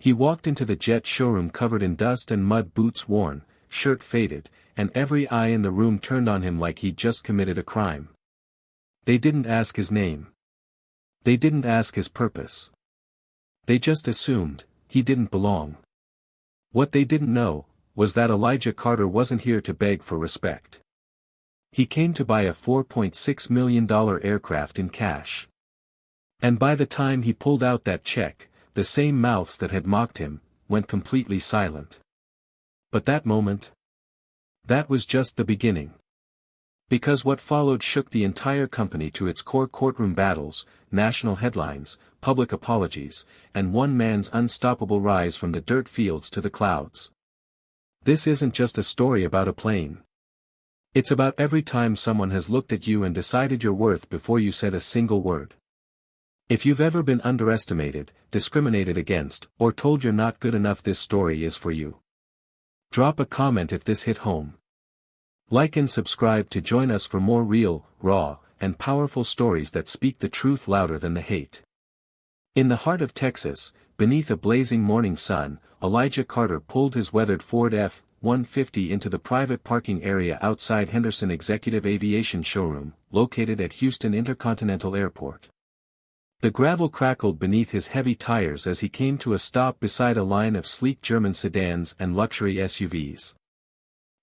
He walked into the jet showroom covered in dust and mud, boots worn, shirt faded, and every eye in the room turned on him like he'd just committed a crime. They didn't ask his name. They didn't ask his purpose. They just assumed he didn't belong. What they didn't know was that Elijah Carter wasn't here to beg for respect. He came to buy a $4.6 million aircraft in cash. And by the time he pulled out that check, the same mouths that had mocked him went completely silent. But that moment, that was just the beginning. Because what followed shook the entire company to its core: courtroom battles, national headlines, public apologies, and one man's unstoppable rise from the dirt fields to the clouds. This isn't just a story about a plane. It's about every time someone has looked at you and decided your worth before you said a single word. If you've ever been underestimated, discriminated against, or told you're not good enough, this story is for you. Drop a comment if this hit home. Like and subscribe to join us for more real, raw, and powerful stories that speak the truth louder than the hate. In the heart of Texas, beneath a blazing morning sun, Elijah Carter pulled his weathered Ford F-150 into the private parking area outside Henderson Executive Aviation Showroom, located at Houston Intercontinental Airport. The gravel crackled beneath his heavy tires as he came to a stop beside a line of sleek German sedans and luxury SUVs.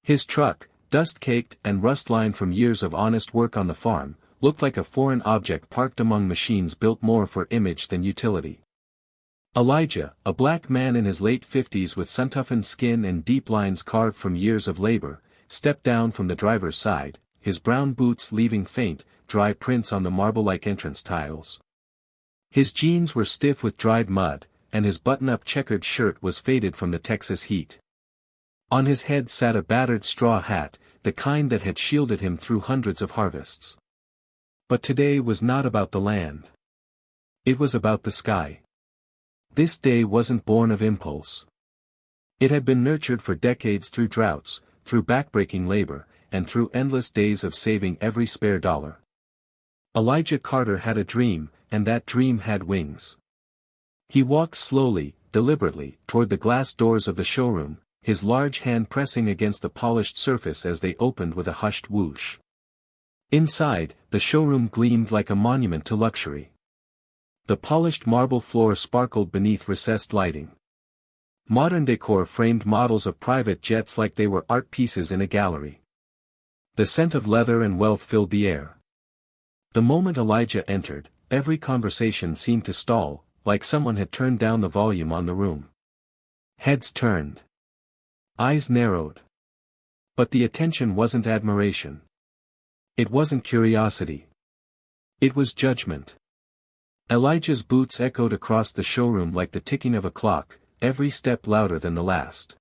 His truck, dust-caked and rust-lined from years of honest work on the farm, looked like a foreign object parked among machines built more for image than utility. Elijah, a black man in his late 50s with sun-toughened skin and deep lines carved from years of labor, stepped down from the driver's side, his brown boots leaving faint, dry prints on the marble-like entrance tiles. His jeans were stiff with dried mud, and his button-up checkered shirt was faded from the Texas heat. On his head sat a battered straw hat, the kind that had shielded him through hundreds of harvests. But today was not about the land. It was about the sky. This day wasn't born of impulse. It had been nurtured for decades through droughts, through backbreaking labor, and through endless days of saving every spare dollar. Elijah Carter had a dream, and that dream had wings. He walked slowly, deliberately, toward the glass doors of the showroom, his large hand pressing against the polished surface as they opened with a hushed whoosh. Inside, the showroom gleamed like a monument to luxury. The polished marble floor sparkled beneath recessed lighting. Modern decor framed models of private jets like they were art pieces in a gallery. The scent of leather and wealth filled the air. The moment Elijah entered, every conversation seemed to stall, like someone had turned down the volume on the room. Heads turned. Eyes narrowed. But the attention wasn't admiration. It wasn't curiosity. It was judgment. Elijah's boots echoed across the showroom like the ticking of a clock, every step louder than the last.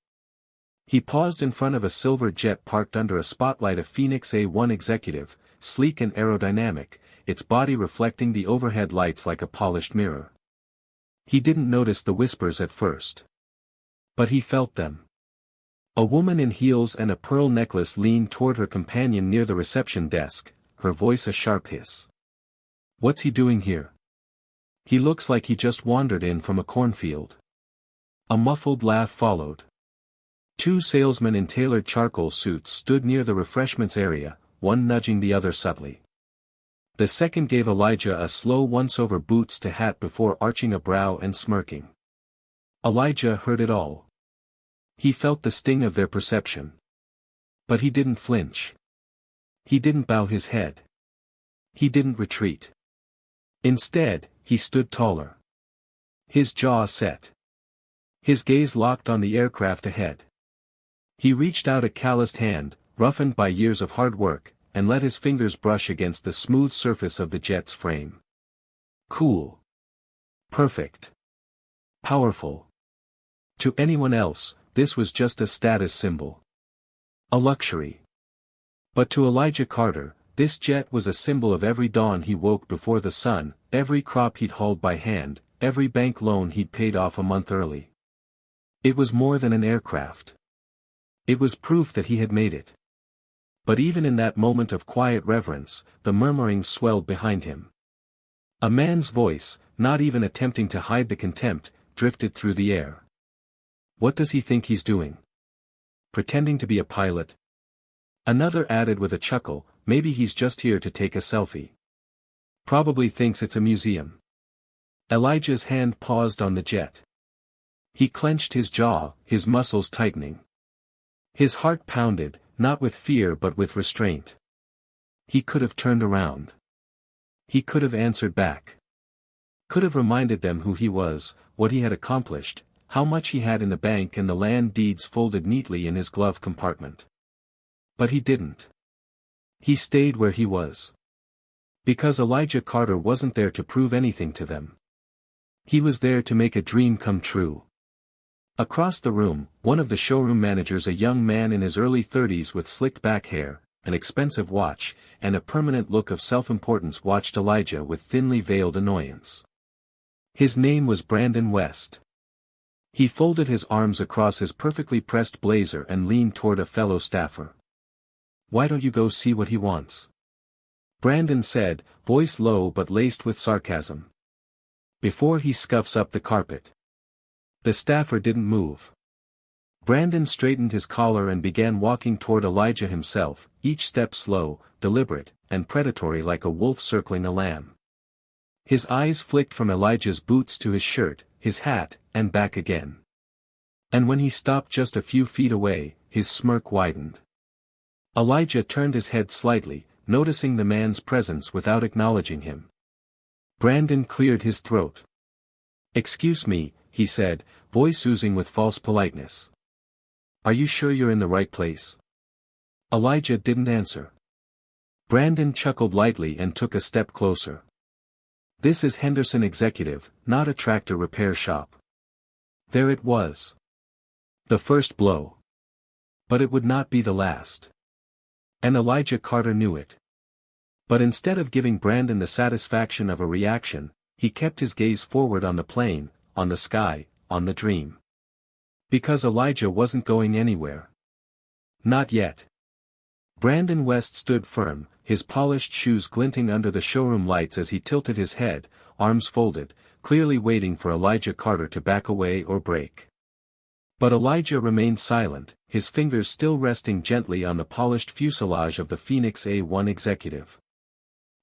He paused in front of a silver jet parked under a spotlight, a Phoenix A1 executive, sleek and aerodynamic, its body reflecting the overhead lights like a polished mirror. He didn't notice the whispers at first. But he felt them. A woman in heels and a pearl necklace leaned toward her companion near the reception desk, her voice a sharp hiss. "What's he doing here? He looks like he just wandered in from a cornfield." A muffled laugh followed. Two salesmen in tailored charcoal suits stood near the refreshments area, one nudging the other subtly. The second gave Elijah a slow once-over boots to hat before arching a brow and smirking. Elijah heard it all. He felt the sting of their perception. But he didn't flinch. He didn't bow his head. He didn't retreat. Instead, he stood taller. His jaw set. His gaze locked on the aircraft ahead. He reached out a calloused hand, roughened by years of hard work, and let his fingers brush against the smooth surface of the jet's frame. Cool. Perfect. Powerful. To anyone else, this was just a status symbol. A luxury. But to Elijah Carter, this jet was a symbol of every dawn he woke before the sun, every crop he'd hauled by hand, every bank loan he'd paid off a month early. It was more than an aircraft. It was proof that he had made it. But even in that moment of quiet reverence, the murmuring swelled behind him. A man's voice, not even attempting to hide the contempt, drifted through the air. What does he think he's doing? Pretending to be a pilot? Another added with a chuckle, maybe he's just here to take a selfie. Probably thinks it's a museum. Elijah's hand paused on the jet. He clenched his jaw, his muscles tightening. His heart pounded, not with fear but with restraint. He could have turned around. He could have answered back. Could have reminded them who he was, what he had accomplished, how much he had in the bank and the land deeds folded neatly in his glove compartment. But he didn't. He stayed where he was. Because Elijah Carter wasn't there to prove anything to them. He was there to make a dream come true. Across the room, one of the showroom managers, a young man in his early 30s with slicked back hair, an expensive watch, and a permanent look of self-importance, watched Elijah with thinly veiled annoyance. His name was Brandon West. He folded his arms across his perfectly pressed blazer and leaned toward a fellow staffer. "Why don't you go see what he wants?" Brandon said, voice low but laced with sarcasm. "Before he scuffs up the carpet." The staffer didn't move. Brandon straightened his collar and began walking toward Elijah himself, each step slow, deliberate, and predatory like a wolf circling a lamb. His eyes flicked from Elijah's boots to his shirt, his hat, and back again. And when he stopped just a few feet away, his smirk widened. Elijah turned his head slightly, noticing the man's presence without acknowledging him. Brandon cleared his throat. "Excuse me," he said, voice oozing with false politeness. "Are you sure you're in the right place?" Elijah didn't answer. Brandon chuckled lightly and took a step closer. "This is Henderson Executive, not a tractor repair shop." There it was. The first blow. But it would not be the last. And Elijah Carter knew it. But instead of giving Brandon the satisfaction of a reaction, he kept his gaze forward on the plane, on the sky, on the dream. Because Elijah wasn't going anywhere. Not yet. Brandon West stood firm, his polished shoes glinting under the showroom lights as he tilted his head, arms folded, clearly waiting for Elijah Carter to back away or break. But Elijah remained silent, his fingers still resting gently on the polished fuselage of the Phoenix A-1 Executive.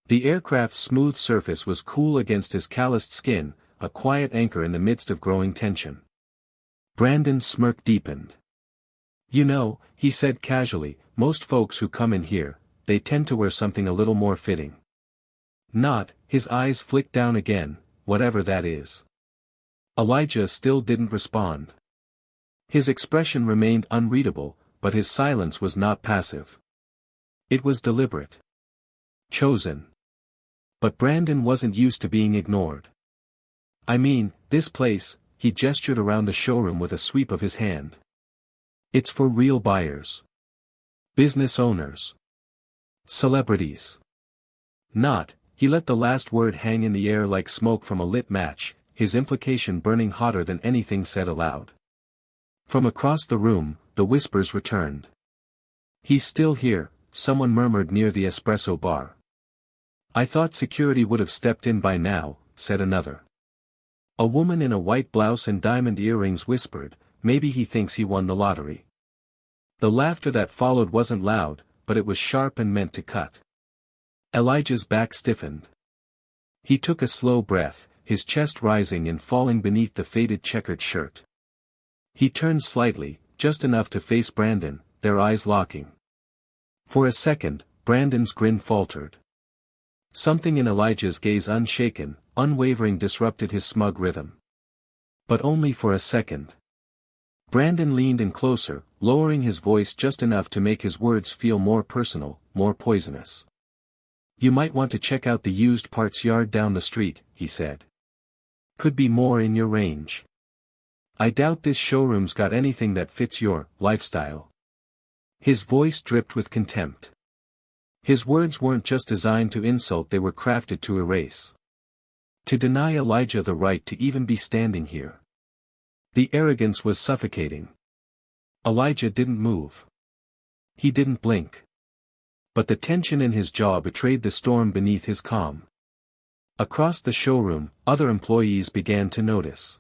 The aircraft's smooth surface was cool against his calloused skin, a quiet anchor in the midst of growing tension. Brandon's smirk deepened. "You know," he said casually, "most folks who come in here, they tend to wear something a little more fitting." Not, his eyes flicked down again, whatever that is. Elijah still didn't respond. His expression remained unreadable, but his silence was not passive. It was deliberate. Chosen. But Brandon wasn't used to being ignored. "I mean, this place," he gestured around the showroom with a sweep of his hand. "It's for real buyers. Business owners. Celebrities." Not, he let the last word hang in the air like smoke from a lit match, his implication burning hotter than anything said aloud. From across the room, the whispers returned. "He's still here," someone murmured near the espresso bar. "I thought security would have stepped in by now," said another. A woman in a white blouse and diamond earrings whispered, "Maybe he thinks he won the lottery." The laughter that followed wasn't loud, but it was sharp and meant to cut. Elijah's back stiffened. He took a slow breath, his chest rising and falling beneath the faded checkered shirt. He turned slightly, just enough to face Brandon, their eyes locking. For a second, Brandon's grin faltered. Something in Elijah's gaze, unshaken, unwavering, disrupted his smug rhythm. But only for a second. Brandon leaned in closer, lowering his voice just enough to make his words feel more personal, more poisonous. "You might want to check out the used parts yard down the street," he said. "Could be more in your range. I doubt this showroom's got anything that fits your lifestyle." His voice dripped with contempt. His words weren't just designed to insult, they were crafted to erase. To deny Elijah the right to even be standing here. The arrogance was suffocating. Elijah didn't move. He didn't blink. But the tension in his jaw betrayed the storm beneath his calm. Across the showroom, other employees began to notice.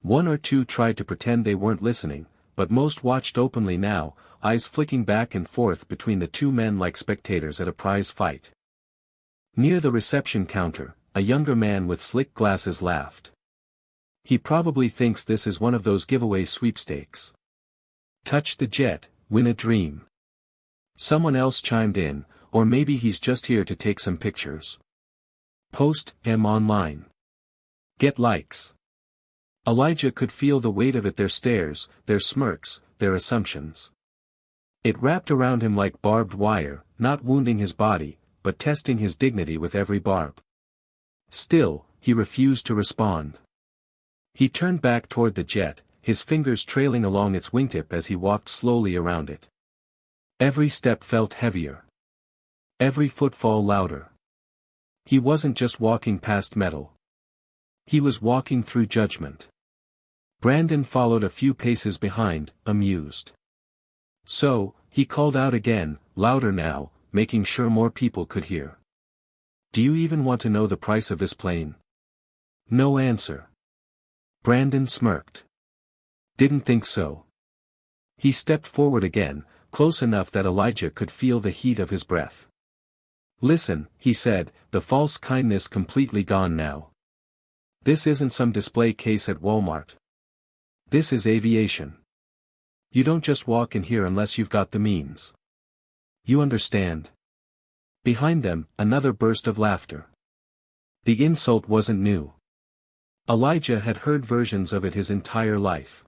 One or two tried to pretend they weren't listening, but most watched openly now, eyes flicking back and forth between the two men like spectators at a prize fight. Near the reception counter, a younger man with slick glasses laughed. He probably thinks this is one of those giveaway sweepstakes. Touch the jet, win a dream. Someone else chimed in, or maybe he's just here to take some pictures. Post him online. Get likes. Elijah could feel the weight of it, their stares, their smirks, their assumptions. It wrapped around him like barbed wire, not wounding his body, but testing his dignity with every barb. Still, he refused to respond. He turned back toward the jet, his fingers trailing along its wingtip as he walked slowly around it. Every step felt heavier. Every footfall louder. He wasn't just walking past metal. He was walking through judgment. Brandon followed a few paces behind, amused. So, he called out again, louder now, making sure more people could hear. Do you even want to know the price of this plane? No answer. Brandon smirked. Didn't think so. He stepped forward again, close enough that Elijah could feel the heat of his breath. Listen, he said, the false kindness completely gone now. This isn't some display case at Walmart. This is aviation. You don't just walk in here unless you've got the means. You understand? Behind them, another burst of laughter. The insult wasn't new. Elijah had heard versions of it his entire life.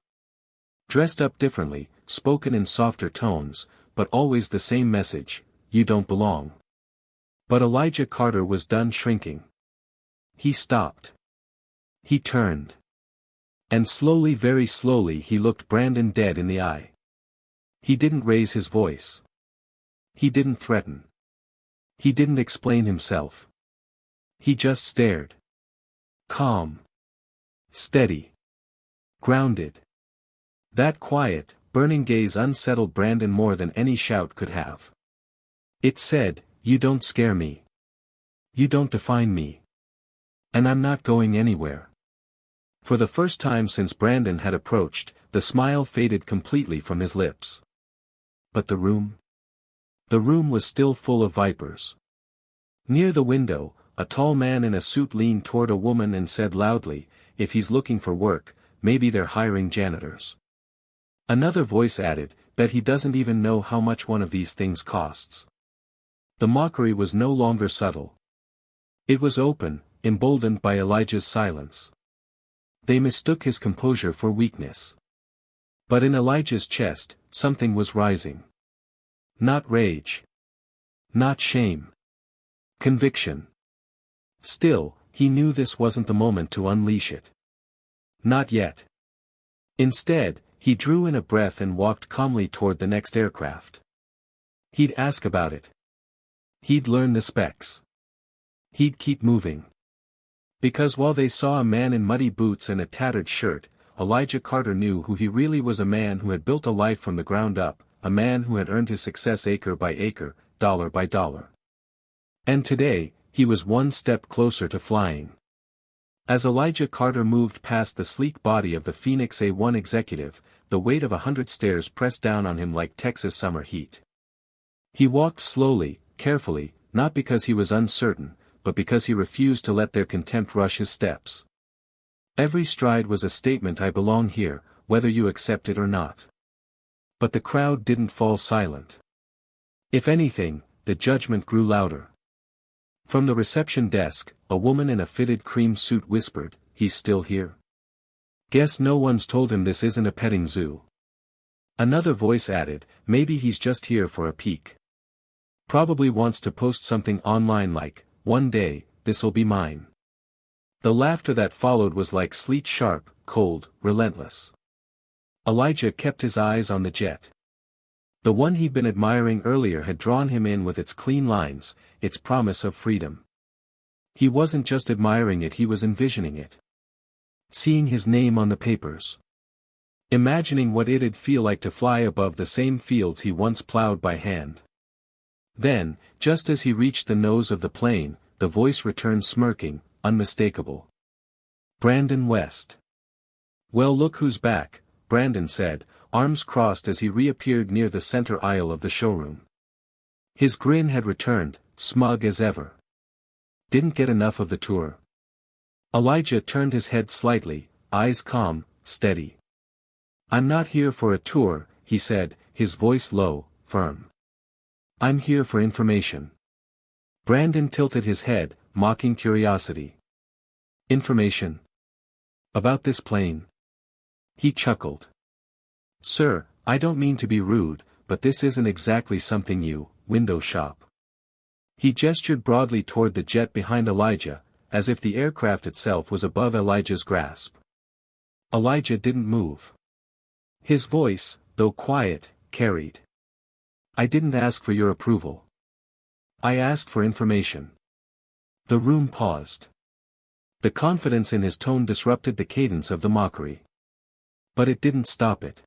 Dressed up differently, spoken in softer tones, but always the same message, you don't belong. But Elijah Carter was done shrinking. He stopped. He turned. And slowly, very slowly, he looked Brandon dead in the eye. He didn't raise his voice. He didn't threaten. He didn't explain himself. He just stared. Calm. Steady. Grounded. That quiet, burning gaze unsettled Brandon more than any shout could have. It said, you don't scare me. You don't define me. And I'm not going anywhere. For the first time since Brandon had approached, the smile faded completely from his lips. But the room? The room was still full of vipers. Near the window, a tall man in a suit leaned toward a woman and said loudly, if he's looking for work, maybe they're hiring janitors. Another voice added, bet he doesn't even know how much one of these things costs. The mockery was no longer subtle. It was open, emboldened by Elijah's silence. They mistook his composure for weakness. But in Elijah's chest, something was rising. Not rage. Not shame. Conviction. Still, he knew this wasn't the moment to unleash it. Not yet. Instead, he drew in a breath and walked calmly toward the next aircraft. He'd ask about it. He'd learn the specs. He'd keep moving. Because while they saw a man in muddy boots and a tattered shirt, Elijah Carter knew who he really was, a man who had built a life from the ground up, a man who had earned his success acre by acre, dollar by dollar. And today, he was one step closer to flying. As Elijah Carter moved past the sleek body of the Phoenix A1 executive, the weight of 100 stairs pressed down on him like Texas summer heat. He walked slowly, carefully, not because he was uncertain, but because he refused to let their contempt rush his steps. Every stride was a statement, I belong here, whether you accept it or not. But the crowd didn't fall silent. If anything, the judgment grew louder. From the reception desk, a woman in a fitted cream suit whispered, he's still here. Guess no one's told him this isn't a petting zoo. Another voice added, maybe he's just here for a peek. Probably wants to post something online like, one day, this'll be mine. The laughter that followed was like sleet, sharp, cold, relentless. Elijah kept his eyes on the jet. The one he'd been admiring earlier had drawn him in with its clean lines, its promise of freedom. He wasn't just admiring it, he was envisioning it. Seeing his name on the papers. Imagining what it'd feel like to fly above the same fields he once plowed by hand. Then, just as he reached the nose of the plane, the voice returned smirking, unmistakable. Brandon West. Well, look who's back, Brandon said, arms crossed as he reappeared near the center aisle of the showroom. His grin had returned, smug as ever. Didn't get enough of the tour? Elijah turned his head slightly, eyes calm, steady. I'm not here for a tour, he said, his voice low, firm. I'm here for information. Brandon tilted his head, mocking curiosity. Information? About this plane? He chuckled. Sir, I don't mean to be rude, but this isn't exactly something you, window shop. He gestured broadly toward the jet behind Elijah, as if the aircraft itself was above Elijah's grasp. Elijah didn't move. His voice, though quiet, carried. I didn't ask for your approval. I asked for information. The room paused. The confidence in his tone disrupted the cadence of the mockery. But it didn't stop it.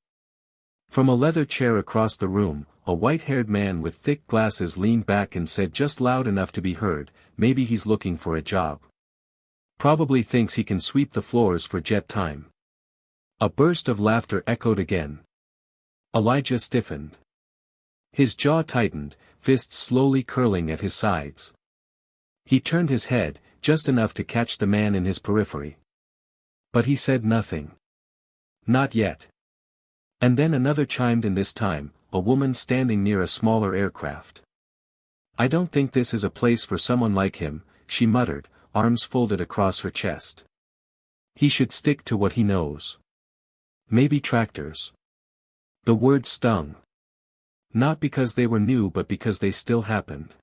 From a leather chair across the room, a white-haired man with thick glasses leaned back and said just loud enough to be heard, maybe he's looking for a job. Probably thinks he can sweep the floors for jet time. A burst of laughter echoed again. Elijah stiffened. His jaw tightened, fists slowly curling at his sides. He turned his head, just enough to catch the man in his periphery. But he said nothing. Not yet. And then another chimed in, this time, a woman standing near a smaller aircraft. I don't think this is a place for someone like him, she muttered, arms folded across her chest. He should stick to what he knows. Maybe tractors. The word stung. Not because they were new but because they still happened.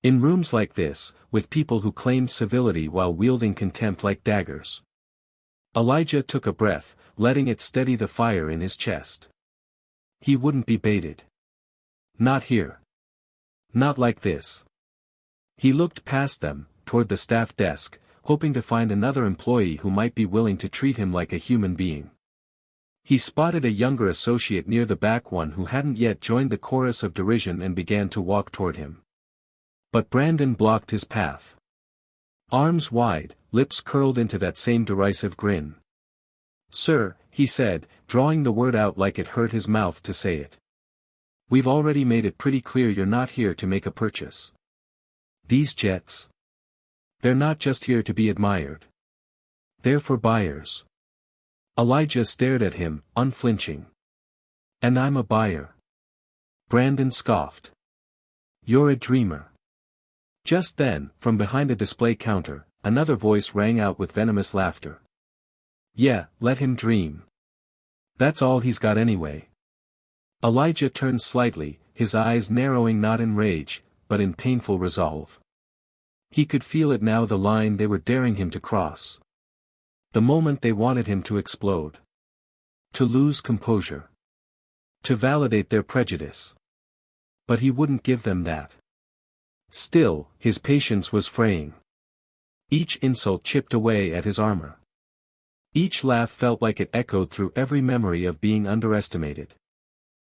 In rooms like this, with people who claimed civility while wielding contempt like daggers. Elijah took a breath, letting it steady the fire in his chest. He wouldn't be baited. Not here. Not like this. He looked past them, toward the staff desk, hoping to find another employee who might be willing to treat him like a human being. He spotted a younger associate near the back, one who hadn't yet joined the chorus of derision, and began to walk toward him. But Brandon blocked his path. Arms wide, lips curled into that same derisive grin. Sir, he said, drawing the word out like it hurt his mouth to say it. We've already made it pretty clear you're not here to make a purchase. These jets? They're not just here to be admired. They're for buyers. Elijah stared at him, unflinching. And I'm a buyer. Brandon scoffed. You're a dreamer. Just then, from behind a display counter, another voice rang out with venomous laughter. Yeah, let him dream. That's all he's got anyway. Elijah turned slightly, his eyes narrowing not in rage, but in painful resolve. He could feel it now, the line they were daring him to cross. The moment they wanted him to explode. To lose composure. To validate their prejudice. But he wouldn't give them that. Still, his patience was fraying. Each insult chipped away at his armor. Each laugh felt like it echoed through every memory of being underestimated.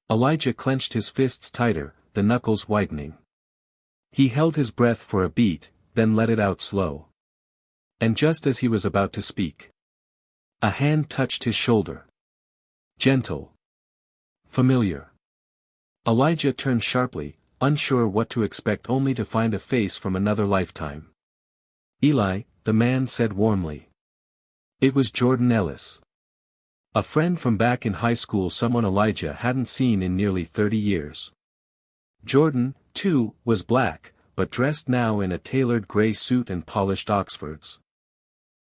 Elijah clenched his fists tighter, the knuckles whitening. He held his breath for a beat, then let it out slow. And just as he was about to speak, a hand touched his shoulder. Gentle. Familiar. Elijah turned sharply, unsure what to expect, only to find a face from another lifetime. Eli, the man said warmly. It was Jordan Ellis. A friend from back in high school, someone Elijah hadn't seen in nearly 30 years. Jordan, too, was black, but dressed now in a tailored gray suit and polished Oxfords.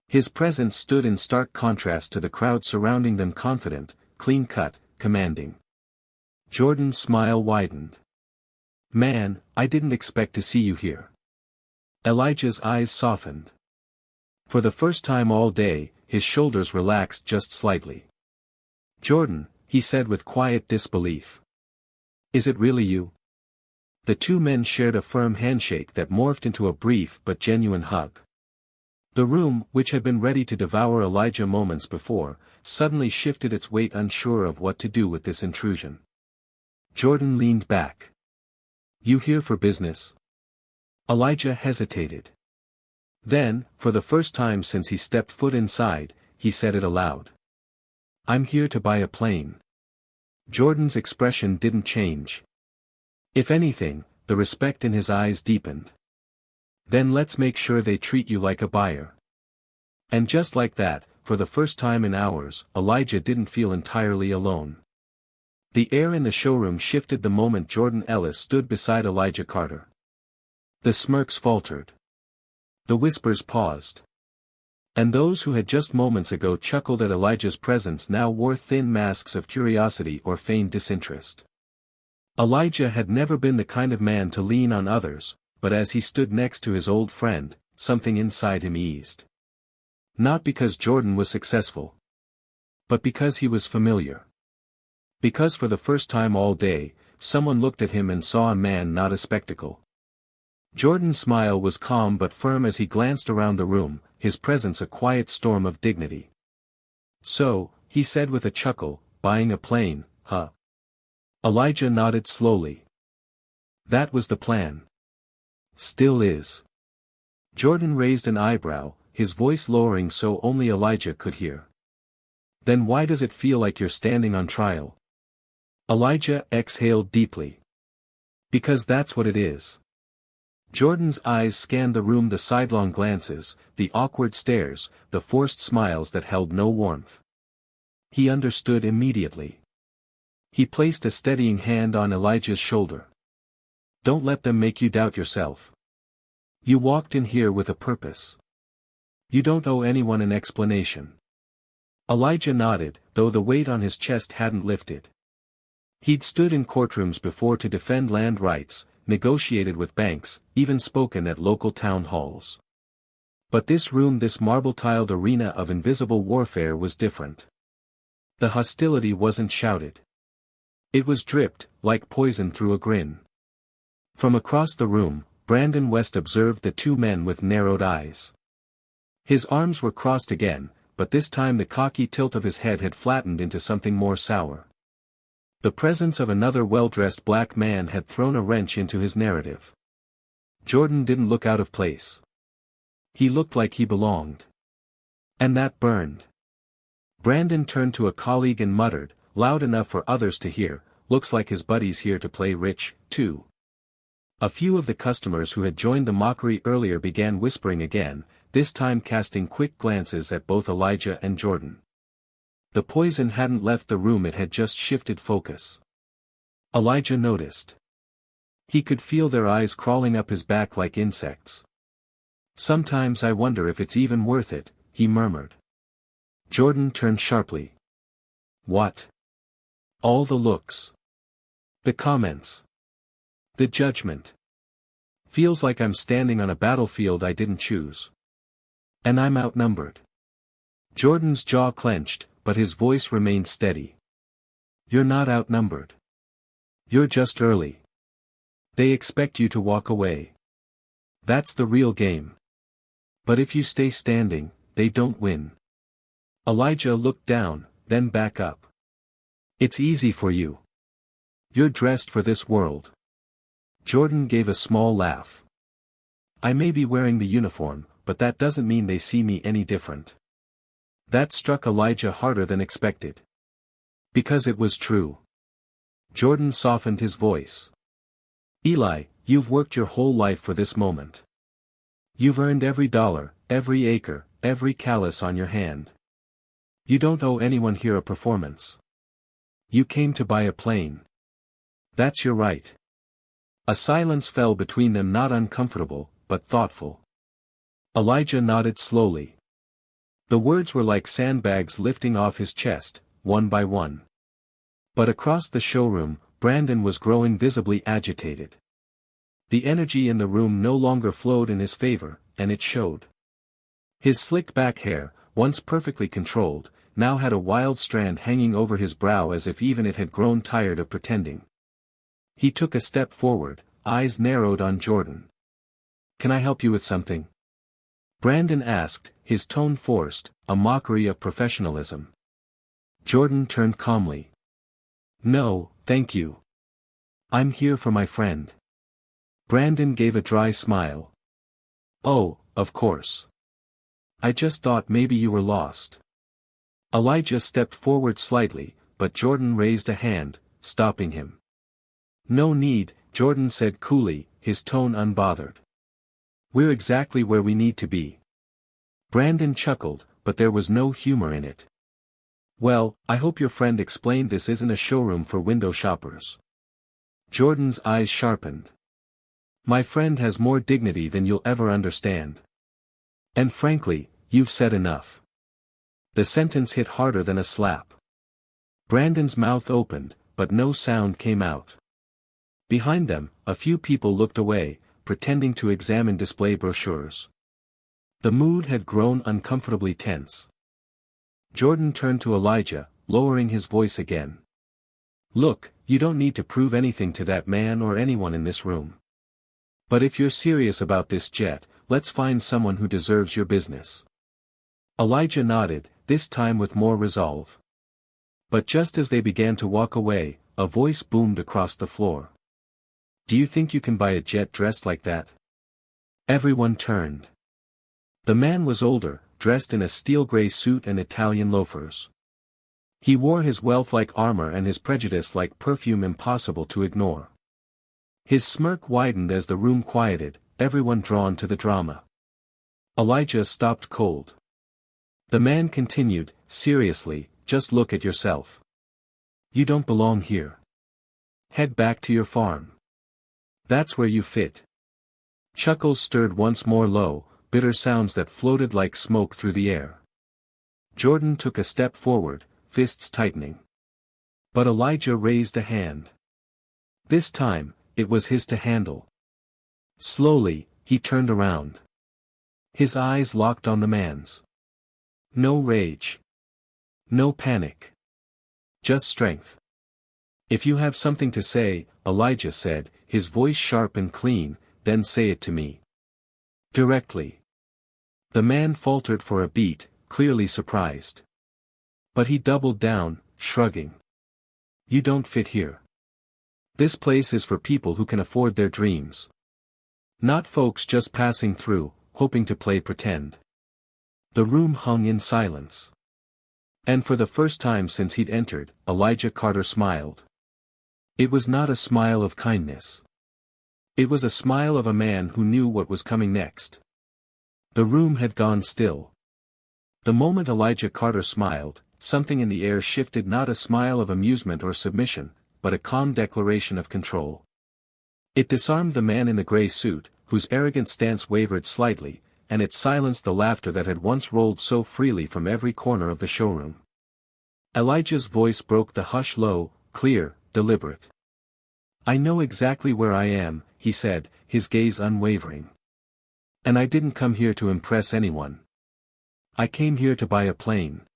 His presence stood in stark contrast to the crowd surrounding them, confident, clean-cut, commanding. Jordan's smile widened. Man, I didn't expect to see you here. Elijah's eyes softened. For the first time all day, his shoulders relaxed just slightly. Jordan, he said with quiet disbelief. Is it really you? The two men shared a firm handshake that morphed into a brief but genuine hug. The room, which had been ready to devour Elijah moments before, suddenly shifted its weight, unsure of what to do with this intrusion. Jordan leaned back. You here for business? Elijah hesitated. Then, for the first time since he stepped foot inside, he said it aloud. I'm here to buy a plane. Jordan's expression didn't change. If anything, the respect in his eyes deepened. Then let's make sure they treat you like a buyer. And just like that, for the first time in hours, Elijah didn't feel entirely alone. The air in the showroom shifted the moment Jordan Ellis stood beside Elijah Carter. The smirks faltered. The whispers paused. And those who had just moments ago chuckled at Elijah's presence now wore thin masks of curiosity or feigned disinterest. Elijah had never been the kind of man to lean on others, but as he stood next to his old friend, something inside him eased. Not because Jordan was successful, but because he was familiar. Because for the first time all day, someone looked at him and saw a man, not a spectacle. Jordan's smile was calm but firm as he glanced around the room, his presence a quiet storm of dignity. "So," he said with a chuckle, "buying a plane, huh?" Elijah nodded slowly. "That was the plan." "Still is." Jordan raised an eyebrow, his voice lowering so only Elijah could hear. "Then why does it feel like you're standing on trial?" Elijah exhaled deeply. "Because that's what it is." Jordan's eyes scanned the room, the sidelong glances, the awkward stares, the forced smiles that held no warmth. He understood immediately. He placed a steadying hand on Elijah's shoulder. "Don't let them make you doubt yourself. You walked in here with a purpose. You don't owe anyone an explanation." Elijah nodded, though the weight on his chest hadn't lifted. He'd stood in courtrooms before to defend land rights, negotiated with banks, even spoken at local town halls. But this room, this marble-tiled arena of invisible warfare, was different. The hostility wasn't shouted. It was dripped, like poison through a grin. From across the room, Brandon West observed the two men with narrowed eyes. His arms were crossed again, but this time the cocky tilt of his head had flattened into something more sour. The presence of another well-dressed black man had thrown a wrench into his narrative. Jordan didn't look out of place. He looked like he belonged. And that burned. Brandon turned to a colleague and muttered, loud enough for others to hear, "Looks like his buddy's here to play rich, too." A few of the customers who had joined the mockery earlier began whispering again, this time casting quick glances at both Elijah and Jordan. The poison hadn't left the room, it had just shifted focus. Elijah noticed. He could feel their eyes crawling up his back like insects. "Sometimes I wonder if it's even worth it," he murmured. Jordan turned sharply. "What?" "All the looks. The comments. The judgment. Feels like I'm standing on a battlefield I didn't choose. And I'm outnumbered." Jordan's jaw clenched, but his voice remained steady. "You're not outnumbered. You're just early. They expect you to walk away. That's the real game. But if you stay standing, they don't win." Elijah looked down, then back up. "It's easy for you. You're dressed for this world." Jordan gave a small laugh. "I may be wearing the uniform, but that doesn't mean they see me any different." That struck Elijah harder than expected. Because it was true. Jordan softened his voice. "Eli, you've worked your whole life for this moment. You've earned every dollar, every acre, every callus on your hand. You don't owe anyone here a performance. You came to buy a plane. That's your right." A silence fell between them, not uncomfortable, but thoughtful. Elijah nodded slowly. The words were like sandbags lifting off his chest, one by one. But across the showroom, Brandon was growing visibly agitated. The energy in the room no longer flowed in his favor, and it showed. His slick back hair, once perfectly controlled, now had a wild strand hanging over his brow as if even it had grown tired of pretending. He took a step forward, eyes narrowed on Jordan. "Can I help you with something?" Brandon asked, his tone forced, a mockery of professionalism. Jordan turned calmly. "No, thank you. I'm here for my friend." Brandon gave a dry smile. "Oh, of course. I just thought maybe you were lost." Elijah stepped forward slightly, but Jordan raised a hand, stopping him. "No need," Jordan said coolly, his tone unbothered. "We're exactly where we need to be." Brandon chuckled, but there was no humor in it. "Well, I hope your friend explained this isn't a showroom for window shoppers." Jordan's eyes sharpened. "My friend has more dignity than you'll ever understand. And frankly, you've said enough." The sentence hit harder than a slap. Brandon's mouth opened, but no sound came out. Behind them, a few people looked away, pretending to examine display brochures. The mood had grown uncomfortably tense. Jordan turned to Elijah, lowering his voice again. "Look, you don't need to prove anything to that man or anyone in this room. But if you're serious about this jet, let's find someone who deserves your business." Elijah nodded, this time with more resolve. But just as they began to walk away, a voice boomed across the floor. "Do you think you can buy a jet dressed like that?" Everyone turned. The man was older, dressed in a steel gray suit and Italian loafers. He wore his wealth like armor and his prejudice like perfume impossible to ignore. His smirk widened as the room quieted, everyone drawn to the drama. Elijah stopped cold. The man continued, seriously, "Just look at yourself. You don't belong here. Head back to your farm. That's where you fit." Chuckles stirred once more low, bitter sounds that floated like smoke through the air. Jordan took a step forward, fists tightening. But Elijah raised a hand. This time, it was his to handle. Slowly, he turned around. His eyes locked on the man's. No rage. No panic. Just strength. "If you have something to say," Elijah said, his voice sharp and clean, "then say it to me. Directly." The man faltered for a beat, clearly surprised. But he doubled down, shrugging. "You don't fit here. This place is for people who can afford their dreams. Not folks just passing through, hoping to play pretend." The room hung in silence. And for the first time since he'd entered, Elijah Carter smiled. It was not a smile of kindness. It was a smile of a man who knew what was coming next. The room had gone still. The moment Elijah Carter smiled, something in the air shifted, not a smile of amusement or submission, but a calm declaration of control. It disarmed the man in the gray suit, whose arrogant stance wavered slightly, and it silenced the laughter that had once rolled so freely from every corner of the showroom. Elijah's voice broke the hush, low, clear, deliberate. "I know exactly where I am," he said, his gaze unwavering. "And I didn't come here to impress anyone. I came here to buy a plane."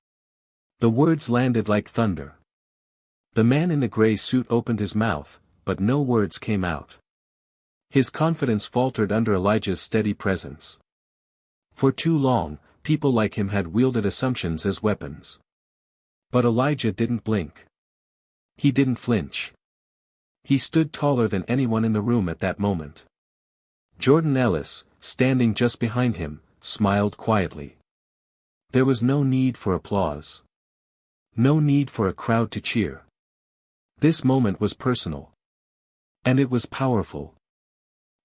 The words landed like thunder. The man in the gray suit opened his mouth, but no words came out. His confidence faltered under Elijah's steady presence. For too long, people like him had wielded assumptions as weapons. But Elijah didn't blink. He didn't flinch. He stood taller than anyone in the room at that moment. Jordan Ellis, standing just behind him, smiled quietly. There was no need for applause. No need for a crowd to cheer. This moment was personal. And it was powerful.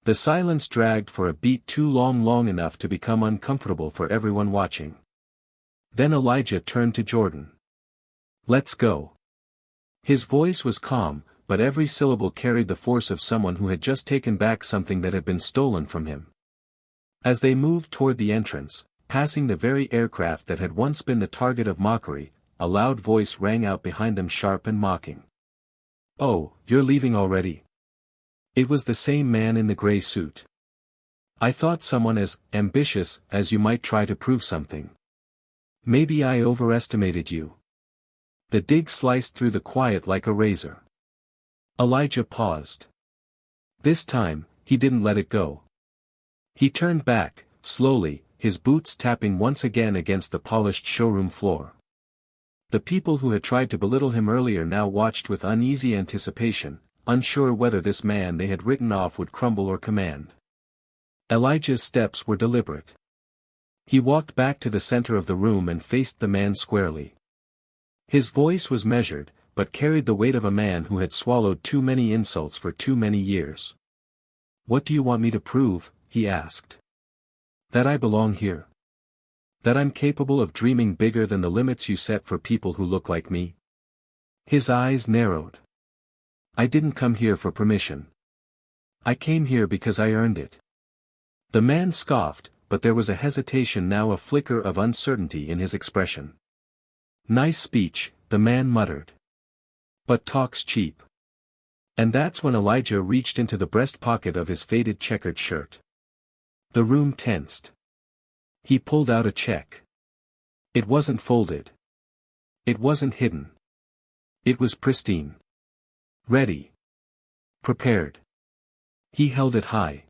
The silence dragged for a beat too long enough to become uncomfortable for everyone watching. Then Elijah turned to Jordan. "Let's go." His voice was calm, but every syllable carried the force of someone who had just taken back something that had been stolen from him. As they moved toward the entrance, passing the very aircraft that had once been the target of mockery, a loud voice rang out behind them, sharp and mocking. "Oh, you're leaving already?" It was the same man in the gray suit. "I thought someone as ambitious as you might try to prove something. Maybe I overestimated you." The dig sliced through the quiet like a razor. Elijah paused. This time, he didn't let it go. He turned back, slowly, his boots tapping once again against the polished showroom floor. The people who had tried to belittle him earlier now watched with uneasy anticipation, unsure whether this man they had written off would crumble or command. Elijah's steps were deliberate. He walked back to the center of the room and faced the man squarely. His voice was measured, but carried the weight of a man who had swallowed too many insults for too many years. "What do you want me to prove?" he asked. "That I belong here. That I'm capable of dreaming bigger than the limits you set for people who look like me?" His eyes narrowed. "I didn't come here for permission. I came here because I earned it." The man scoffed, but there was a hesitation, now a flicker of uncertainty in his expression. "Nice speech," the man muttered. "But talk's cheap." And that's when Elijah reached into the breast pocket of his faded checkered shirt. The room tensed. He pulled out a check. It wasn't folded. It wasn't hidden. It was pristine. Ready. Prepared. He held it high.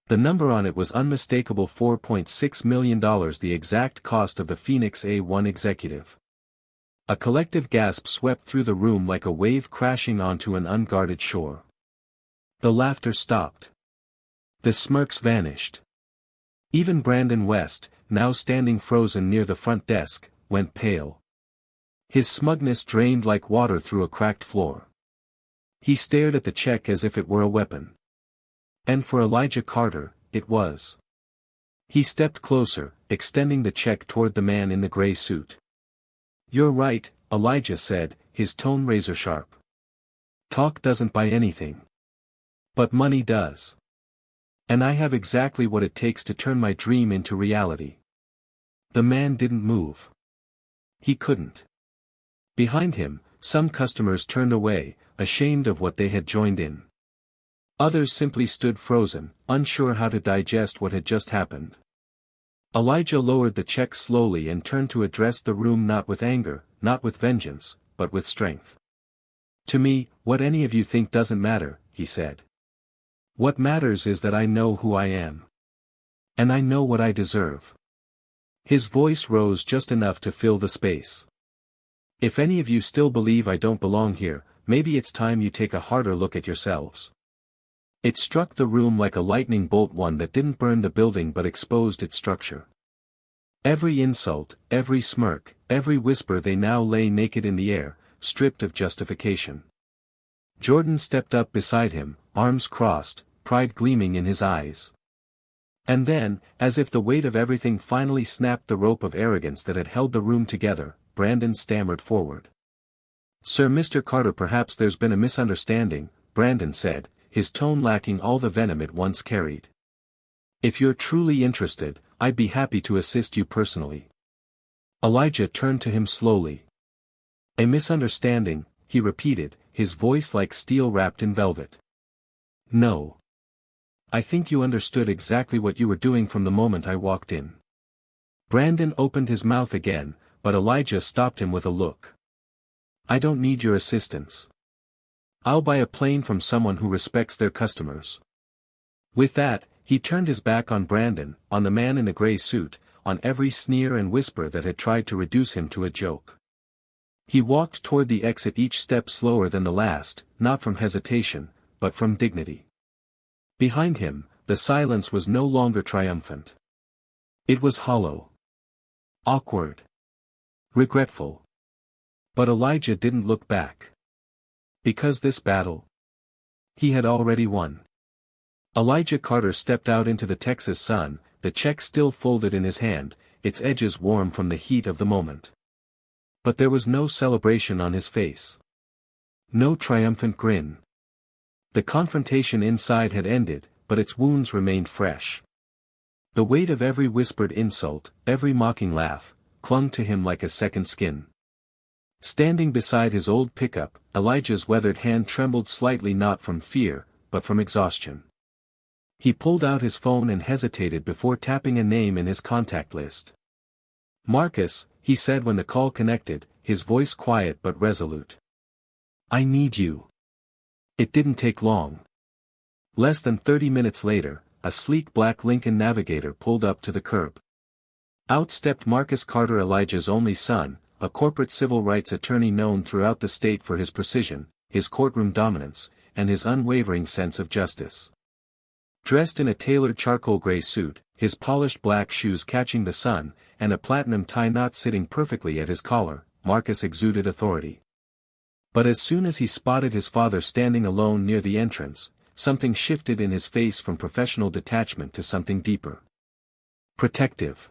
The number on it was unmistakable: $4.6 million, the exact cost of the Phoenix A1 executive. A collective gasp swept through the room like a wave crashing onto an unguarded shore. The laughter stopped. The smirks vanished. Even Brandon West, now standing frozen near the front desk, went pale. His smugness drained like water through a cracked floor. He stared at the check as if it were a weapon. And for Elijah Carter, it was. He stepped closer, extending the check toward the man in the gray suit. "You're right," Elijah said, his tone razor-sharp. "Talk doesn't buy anything. But money does. And I have exactly what it takes to turn my dream into reality." The man didn't move. He couldn't. Behind him, some customers turned away, ashamed of what they had joined in. Others simply stood frozen, unsure how to digest what had just happened. Elijah lowered the check slowly and turned to address the room, not with anger, not with vengeance, but with strength. "To me, what any of you think doesn't matter," he said. "What matters is that I know who I am. And I know what I deserve." His voice rose just enough to fill the space. "If any of you still believe I don't belong here, maybe it's time you take a harder look at yourselves." It struck the room like a lightning bolt, one that didn't burn the building but exposed its structure. Every insult, every smirk, every whisper, they now lay naked in the air, stripped of justification. Jordan stepped up beside him, arms crossed, pride gleaming in his eyes. And then, as if the weight of everything finally snapped the rope of arrogance that had held the room together, Brandon stammered forward. "Sir, Mr. Carter, perhaps there's been a misunderstanding," Brandon said, his tone lacking all the venom it once carried. "If you're truly interested, I'd be happy to assist you personally." Elijah turned to him slowly. "A misunderstanding," he repeated, his voice like steel wrapped in velvet. "No. I think you understood exactly what you were doing from the moment I walked in." Brandon opened his mouth again, but Elijah stopped him with a look. "I don't need your assistance. I'll buy a plane from someone who respects their customers." With that, he turned his back on Brandon, on the man in the gray suit, on every sneer and whisper that had tried to reduce him to a joke. He walked toward the exit, each step slower than the last, not from hesitation, but from dignity. Behind him, the silence was no longer triumphant. It was hollow. Awkward. Regretful. But Elijah didn't look back. Because this battle, he had already won. Elijah Carter stepped out into the Texas sun, the check still folded in his hand, its edges warm from the heat of the moment. But there was no celebration on his face. No triumphant grin. The confrontation inside had ended, but its wounds remained fresh. The weight of every whispered insult, every mocking laugh, clung to him like a second skin. Standing beside his old pickup, Elijah's weathered hand trembled slightly, not from fear, but from exhaustion. He pulled out his phone and hesitated before tapping a name in his contact list. "Marcus," he said when the call connected, his voice quiet but resolute. "I need you." It didn't take long. Less than 30 minutes later, a sleek black Lincoln Navigator pulled up to the curb. Out stepped Marcus Carter, Elijah's only son, a corporate civil rights attorney known throughout the state for his precision, his courtroom dominance, and his unwavering sense of justice. Dressed in a tailored charcoal gray suit, his polished black shoes catching the sun, and a platinum tie knot sitting perfectly at his collar, Marcus exuded authority. But as soon as he spotted his father standing alone near the entrance, something shifted in his face from professional detachment to something deeper. Protective.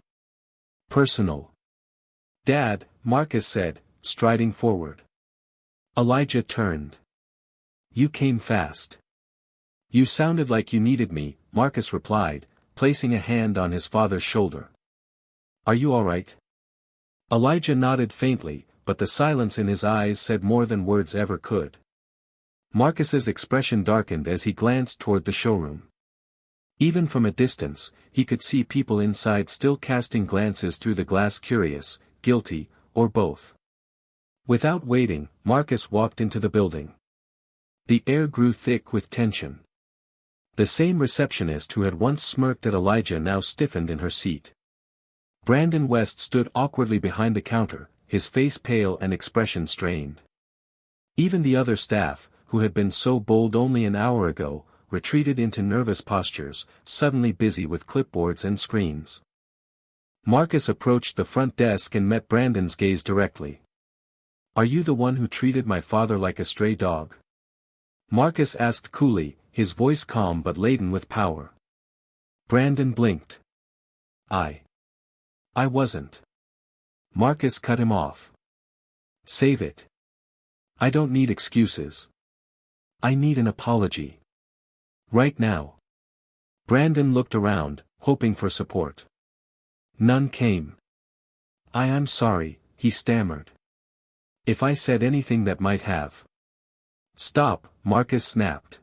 Personal. "Dad," Marcus said, striding forward. Elijah turned. "You came fast." "You sounded like you needed me," Marcus replied, placing a hand on his father's shoulder. "Are you all right?" Elijah nodded faintly, but the silence in his eyes said more than words ever could. Marcus's expression darkened as he glanced toward the showroom. Even from a distance, he could see people inside still casting glances through the glass, curious, guilty, or both. Without waiting, Marcus walked into the building. The air grew thick with tension. The same receptionist who had once smirked at Elijah now stiffened in her seat. Brandon West stood awkwardly behind the counter, his face pale and expression strained. Even the other staff, who had been so bold only an hour ago, retreated into nervous postures, suddenly busy with clipboards and screens. Marcus approached the front desk and met Brandon's gaze directly. "Are you the one who treated my father like a stray dog?" Marcus asked coolly, his voice calm but laden with power. Brandon blinked. I wasn't." Marcus cut him off. "Save it. I don't need excuses. I need an apology. Right now." Brandon looked around, hoping for support. None came. I'm sorry," he stammered. "If I said anything that might have." "Stop," Marcus snapped.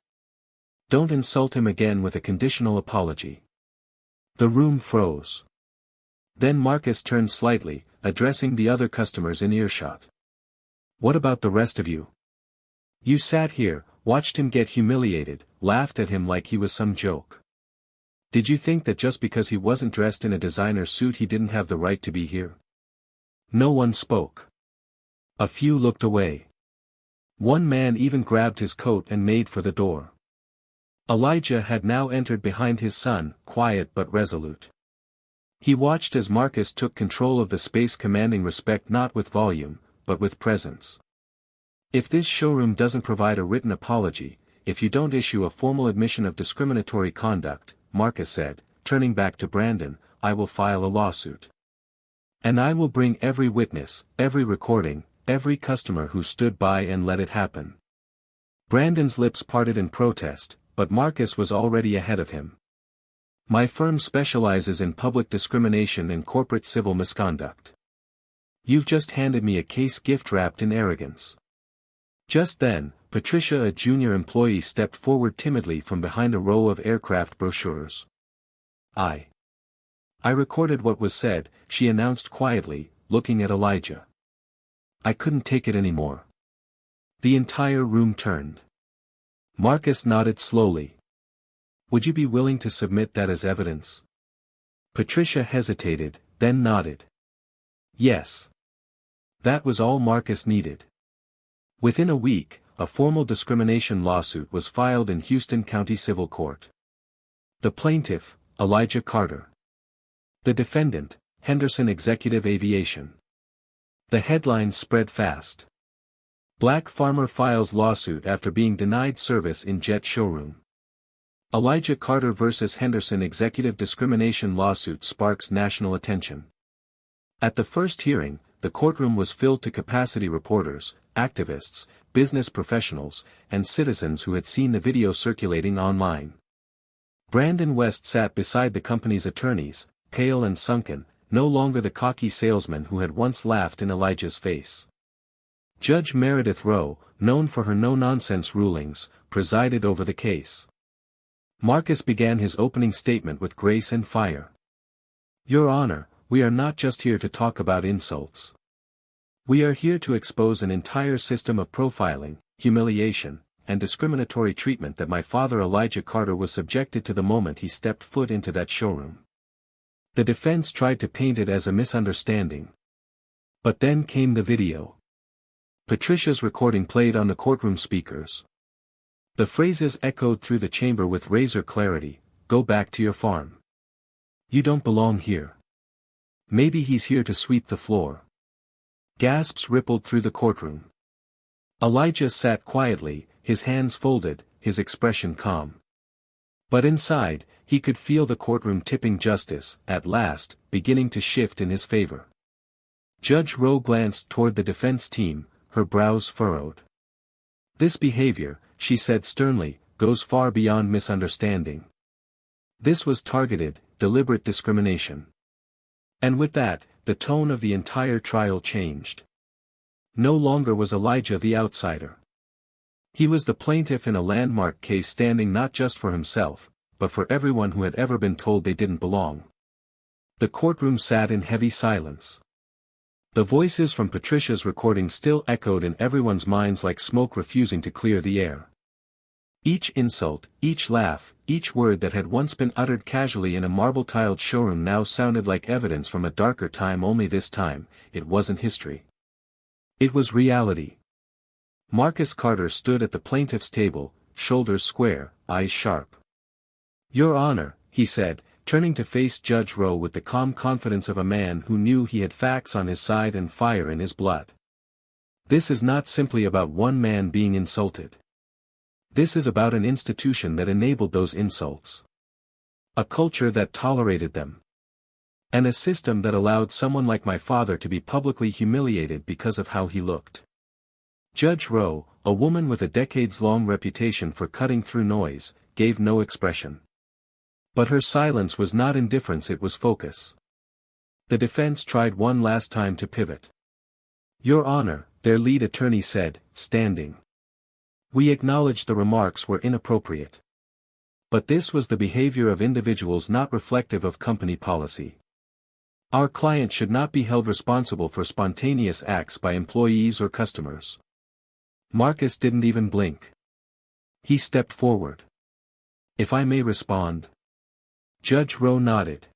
"Don't insult him again with a conditional apology." The room froze. Then Marcus turned slightly, addressing the other customers in earshot. "What about the rest of you? You sat here, watched him get humiliated, laughed at him like he was some joke. Did you think that just because he wasn't dressed in a designer suit he didn't have the right to be here?" No one spoke. A few looked away. One man even grabbed his coat and made for the door. Elijah had now entered behind his son, quiet but resolute. He watched as Marcus took control of the space, commanding respect not with volume, but with presence. "If this showroom doesn't provide a written apology, if you don't issue a formal admission of discriminatory conduct," Marcus said, turning back to Brandon, "I will file a lawsuit. And I will bring every witness, every recording, every customer who stood by and let it happen." Brandon's lips parted in protest, but Marcus was already ahead of him. "My firm specializes in public discrimination and corporate civil misconduct. You've just handed me a case gift wrapped in arrogance." Just then, Patricia, a junior employee, stepped forward timidly from behind a row of aircraft brochures. I recorded what was said," she announced quietly, looking at Elijah. "I couldn't take it anymore." The entire room turned. Marcus nodded slowly. "Would you be willing to submit that as evidence?" Patricia hesitated, then nodded. Yes. That was all Marcus needed. Within a week, a formal discrimination lawsuit was filed in Houston County Civil Court. The plaintiff, Elijah Carter. The defendant, Henderson Executive Aviation. The headlines spread fast. Black farmer files lawsuit after being denied service in jet showroom. Elijah Carter vs. Henderson Executive Discrimination lawsuit sparks national attention. At the first hearing, the courtroom was filled to capacity. Reporters, activists, business professionals, and citizens who had seen the video circulating online. Brandon West sat beside the company's attorneys, pale and sunken, no longer the cocky salesman who had once laughed in Elijah's face. Judge Meredith Rowe, known for her no-nonsense rulings, presided over the case. Marcus began his opening statement with grace and fire. "Your Honor, we are not just here to talk about insults. We are here to expose an entire system of profiling, humiliation, and discriminatory treatment that my father Elijah Carter was subjected to the moment he stepped foot into that showroom." The defense tried to paint it as a misunderstanding. But then came the video. Patricia's recording played on the courtroom speakers. The phrases echoed through the chamber with razor clarity: "Go back to your farm. You don't belong here. Maybe he's here to sweep the floor. Gasps rippled through the courtroom. Elijah sat quietly, his hands folded, his expression calm. But inside, he could feel the courtroom tipping justice, at last, beginning to shift in his favor. Judge Rowe glanced toward the defense team, her brows furrowed. "This behavior," she said sternly, "goes far beyond misunderstanding. This was targeted, deliberate discrimination." And with that, the tone of the entire trial changed. No longer was Elijah the outsider. He was the plaintiff in a landmark case standing not just for himself, but for everyone who had ever been told they didn't belong. The courtroom sat in heavy silence. The voices from Patricia's recording still echoed in everyone's minds like smoke refusing to clear the air. Each insult, each laugh, each word that had once been uttered casually in a marble-tiled showroom now sounded like evidence from a darker time, only this time, it wasn't history. It was reality. Marcus Carter stood at the plaintiff's table, shoulders square, eyes sharp. "Your Honor," he said, turning to face Judge Rowe with the calm confidence of a man who knew he had facts on his side and fire in his blood. "This is not simply about one man being insulted. This is about an institution that enabled those insults. A culture that tolerated them. And a system that allowed someone like my father to be publicly humiliated because of how he looked." Judge Rowe, a woman with a decades-long reputation for cutting through noise, gave no expression. But her silence was not indifference, it was focus. The defense tried one last time to pivot. "Your Honor," their lead attorney said, standing. "We acknowledge the remarks were inappropriate. But this was the behavior of individuals not reflective of company policy. Our client should not be held responsible for spontaneous acts by employees or customers." Marcus didn't even blink. He stepped forward. "If I may respond." Judge Rowe nodded.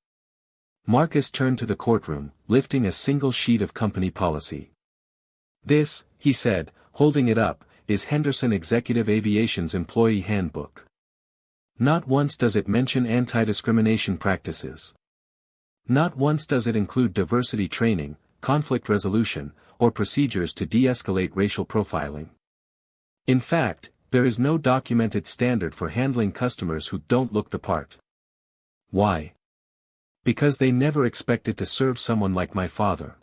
Marcus turned to the courtroom, lifting a single sheet of company policy. "This," he said, holding it up, "is Henderson Executive Aviation's Employee Handbook. Not once does it mention anti-discrimination practices. Not once does it include diversity training, conflict resolution, or procedures to de-escalate racial profiling. In fact, there is no documented standard for handling customers who don't look the part. Why? Because they never expected to serve someone like my father."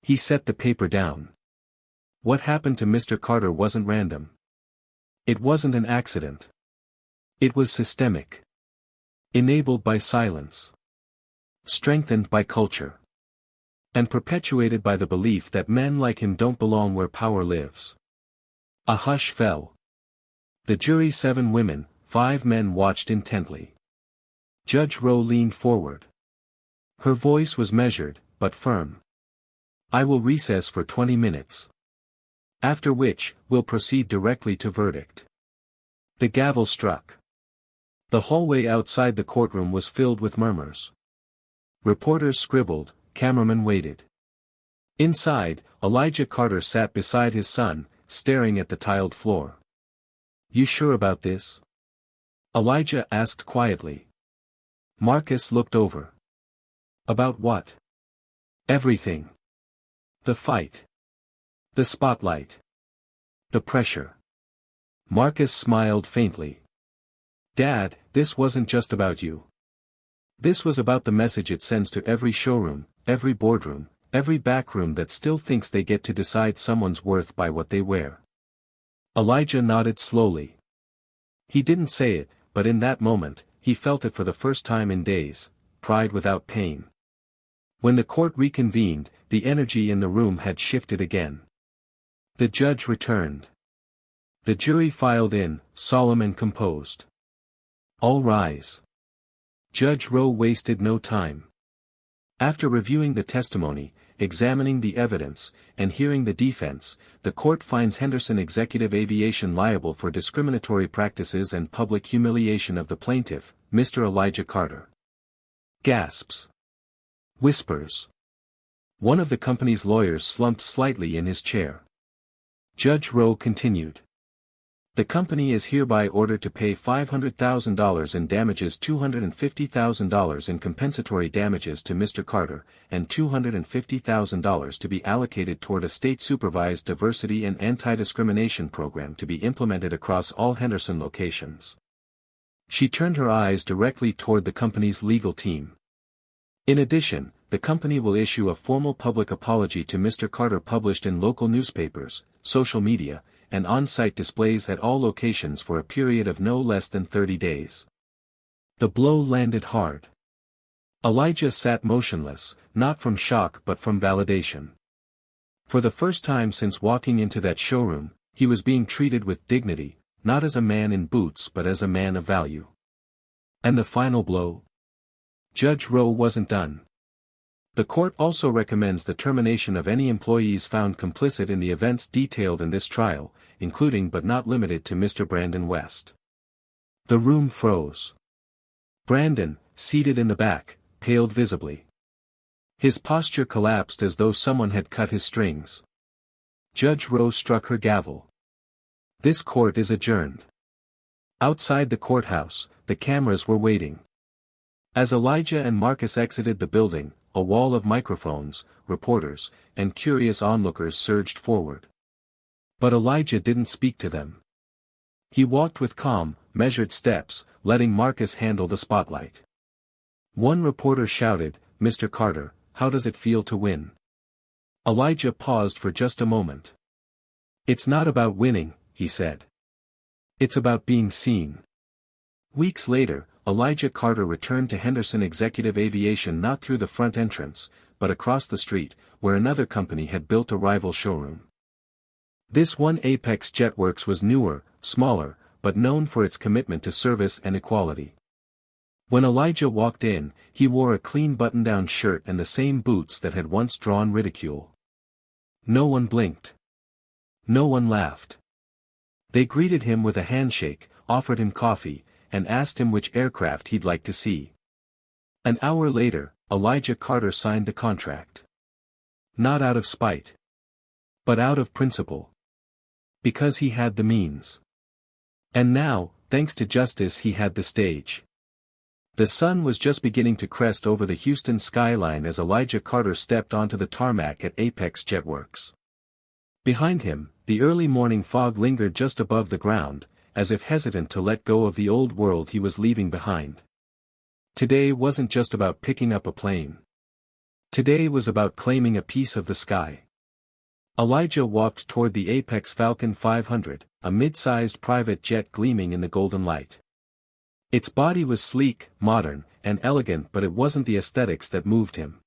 He set the paper down. What happened to Mr. Carter wasn't random. It wasn't an accident. It was systemic. Enabled by silence. Strengthened by culture. And perpetuated by the belief that men like him don't belong where power lives. A hush fell. The jury, 7 women, 5 men, watched intently. Judge Rowe leaned forward. Her voice was measured, but firm. "I will recess for 20 minutes. After which, we'll proceed directly to verdict." The gavel struck. The hallway outside the courtroom was filled with murmurs. Reporters scribbled, cameramen waited. Inside, Elijah Carter sat beside his son, staring at the tiled floor. "You sure about this?" Elijah asked quietly. Marcus looked over. "About what?" "Everything. The fight. The spotlight. The pressure." Marcus smiled faintly. "Dad, this wasn't just about you. This was about the message it sends to every showroom, every boardroom, every backroom that still thinks they get to decide someone's worth by what they wear." Elijah nodded slowly. He didn't say it, but in that moment, he felt it for the first time in days, pride without pain. When the court reconvened, the energy in the room had shifted again. The judge returned. The jury filed in, solemn and composed. "All rise." Judge Rowe wasted no time. After reviewing the testimony, examining the evidence, and hearing the defense, the court finds Henderson Executive Aviation liable for discriminatory practices and public humiliation of the plaintiff, Mr. Elijah Carter. Gasps. Whispers. One of the company's lawyers slumped slightly in his chair. Judge Rowe continued. The company is hereby ordered to pay $500,000 in damages, $250,000 in compensatory damages to Mr. Carter, and $250,000 to be allocated toward a state-supervised diversity and anti-discrimination program to be implemented across all Henderson locations. She turned her eyes directly toward the company's legal team. In addition, the company will issue a formal public apology to Mr. Carter published in local newspapers, social media, and on-site displays at all locations for a period of no less than 30 days. The blow landed hard. Elijah sat motionless, not from shock but from validation. For the first time since walking into that showroom, he was being treated with dignity, not as a man in boots but as a man of value. And the final blow? Judge Rowe wasn't done. The court also recommends the termination of any employees found complicit in the events detailed in this trial, including but not limited to Mr. Brandon West. The room froze. Brandon, seated in the back, paled visibly. His posture collapsed as though someone had cut his strings. Judge Rowe struck her gavel. This court is adjourned. Outside the courthouse, the cameras were waiting. As Elijah and Marcus exited the building, a wall of microphones, reporters, and curious onlookers surged forward. But Elijah didn't speak to them. He walked with calm, measured steps, letting Marcus handle the spotlight. One reporter shouted, "Mr. Carter, how does it feel to win?" Elijah paused for just a moment. "It's not about winning," he said. "It's about being seen." Weeks later, Elijah Carter returned to Henderson Executive Aviation not through the front entrance, but across the street, where another company had built a rival showroom. This one, Apex Jetworks, was newer, smaller, but known for its commitment to service and equality. When Elijah walked in, he wore a clean button-down shirt and the same boots that had once drawn ridicule. No one blinked. No one laughed. They greeted him with a handshake, offered him coffee, and asked him which aircraft he'd like to see. An hour later, Elijah Carter signed the contract. Not out of spite, but out of principle. Because he had the means. And now, thanks to justice, he had the stage. The sun was just beginning to crest over the Houston skyline as Elijah Carter stepped onto the tarmac at Apex Jetworks. Behind him, the early morning fog lingered just above the ground, as if hesitant to let go of the old world he was leaving behind. Today wasn't just about picking up a plane. Today was about claiming a piece of the sky. Elijah walked toward the Apex Falcon 500, a mid-sized private jet gleaming in the golden light. Its body was sleek, modern, and elegant, but it wasn't the aesthetics that moved him.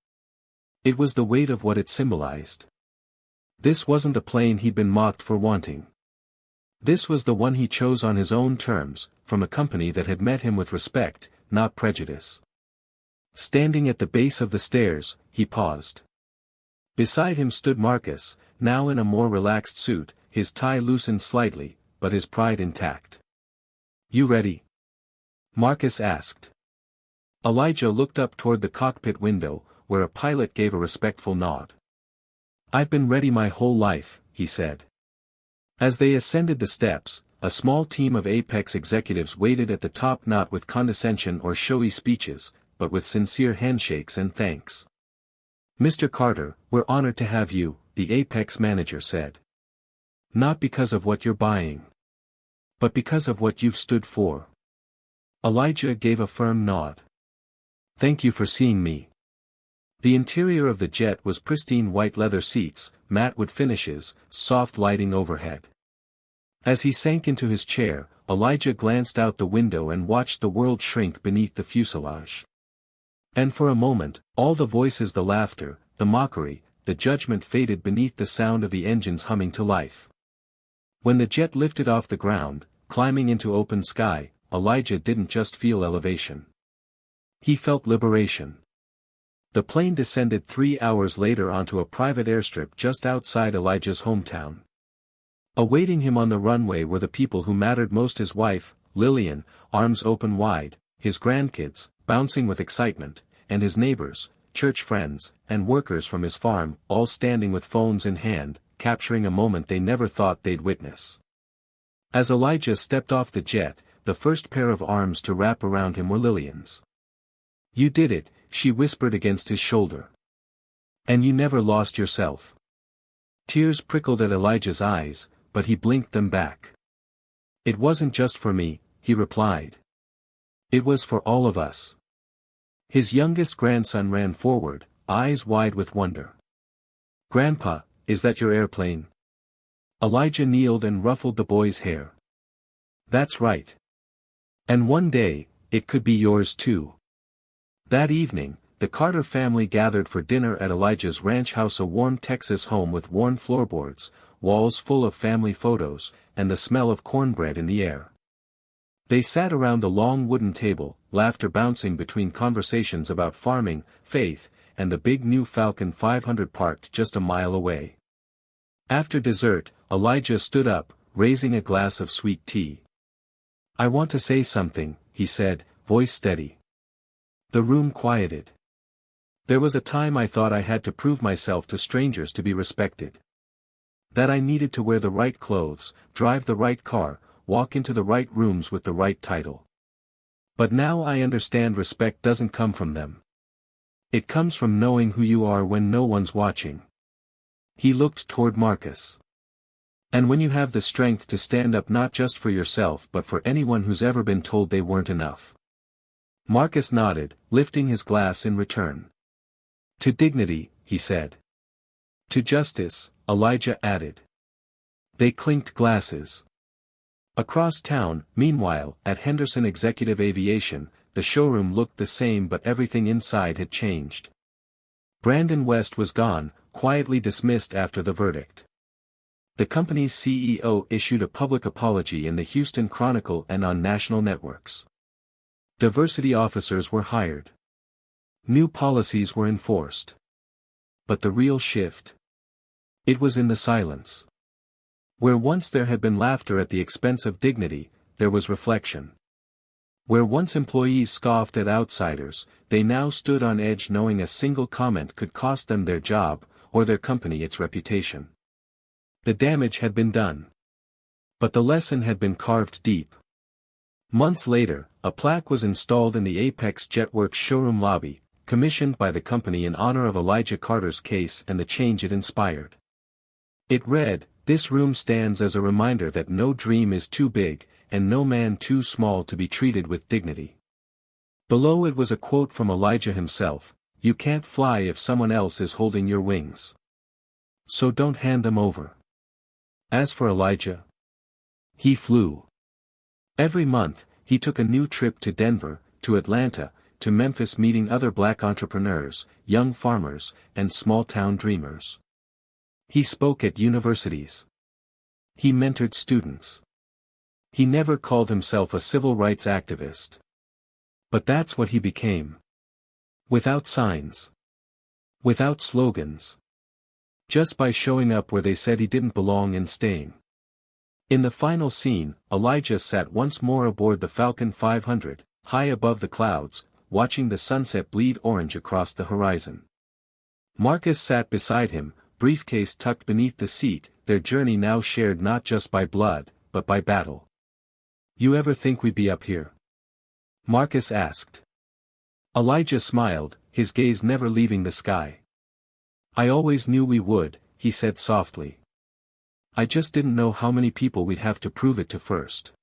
It was the weight of what it symbolized. This wasn't the plane he'd been mocked for wanting. This was the one he chose on his own terms, from a company that had met him with respect, not prejudice. Standing at the base of the stairs, he paused. Beside him stood Marcus, now in a more relaxed suit, his tie loosened slightly, but his pride intact. "You ready?" Marcus asked. Elijah looked up toward the cockpit window, where a pilot gave a respectful nod. "I've been ready my whole life," he said. As they ascended the steps, a small team of Apex executives waited at the top, not with condescension or showy speeches, but with sincere handshakes and thanks. "Mr. Carter, we're honored to have you," the Apex manager said. "Not because of what you're buying, but because of what you've stood for." Elijah gave a firm nod. "Thank you for seeing me." The interior of the jet was pristine white leather seats, matte wood finishes, soft lighting overhead. As he sank into his chair, Elijah glanced out the window and watched the world shrink beneath the fuselage. And for a moment, all the voices, the laughter, the mockery, the judgment faded beneath the sound of the engines humming to life. When the jet lifted off the ground, climbing into open sky, Elijah didn't just feel elevation. He felt liberation. The plane descended 3 hours later onto a private airstrip just outside Elijah's hometown. Awaiting him on the runway were the people who mattered most: his wife, Lillian, arms open wide, his grandkids, bouncing with excitement, and his neighbors, church friends, and workers from his farm, all standing with phones in hand, capturing a moment they never thought they'd witness. As Elijah stepped off the jet, the first pair of arms to wrap around him were Lillian's. "You did it," she whispered against his shoulder. "And you never lost yourself." Tears prickled at Elijah's eyes, but he blinked them back. "It wasn't just for me," he replied. "It was for all of us." His youngest grandson ran forward, eyes wide with wonder. "Grandpa, is that your airplane?" Elijah kneeled and ruffled the boy's hair. "That's right. And one day, it could be yours too." That evening, the Carter family gathered for dinner at Elijah's ranch house, a warm Texas home with worn floorboards, walls full of family photos, and the smell of cornbread in the air. They sat around the long wooden table, laughter bouncing between conversations about farming, faith, and the big new Falcon 500 parked just a mile away. After dessert, Elijah stood up, raising a glass of sweet tea. "I want to say something," he said, voice steady. The room quieted. "There was a time I thought I had to prove myself to strangers to be respected. That I needed to wear the right clothes, drive the right car, walk into the right rooms with the right title. But now I understand respect doesn't come from them. It comes from knowing who you are when no one's watching." He looked toward Marcus. "And when you have the strength to stand up not just for yourself but for anyone who's ever been told they weren't enough." Marcus nodded, lifting his glass in return. "To dignity," he said. "To justice," Elijah added. They clinked glasses. Across town, meanwhile, at Henderson Executive Aviation, the showroom looked the same but everything inside had changed. Brandon West was gone, quietly dismissed after the verdict. The company's CEO issued a public apology in the Houston Chronicle and on national networks. Diversity officers were hired. New policies were enforced. But the real shift? It was in the silence. Where once there had been laughter at the expense of dignity, there was reflection. Where once employees scoffed at outsiders, they now stood on edge knowing a single comment could cost them their job, or their company its reputation. The damage had been done. But the lesson had been carved deep. Months later, a plaque was installed in the Apex Jetworks showroom lobby, commissioned by the company in honor of Elijah Carter's case and the change it inspired. It read, "This room stands as a reminder that no dream is too big, and no man too small to be treated with dignity." Below it was a quote from Elijah himself, "You can't fly if someone else is holding your wings. So don't hand them over." As for Elijah, he flew. Every month, he took a new trip to Denver, to Atlanta, to Memphis, meeting other black entrepreneurs, young farmers, and small-town dreamers. He spoke at universities. He mentored students. He never called himself a civil rights activist. But that's what he became. Without signs. Without slogans. Just by showing up where they said he didn't belong and staying. In the final scene, Elijah sat once more aboard the Falcon 500, high above the clouds, watching the sunset bleed orange across the horizon. Marcus sat beside him, briefcase tucked beneath the seat, their journey now shared not just by blood, but by battle. "You ever think we'd be up here?" Marcus asked. Elijah smiled, his gaze never leaving the sky. "I always knew we would," he said softly. "I just didn't know how many people we'd have to prove it to first."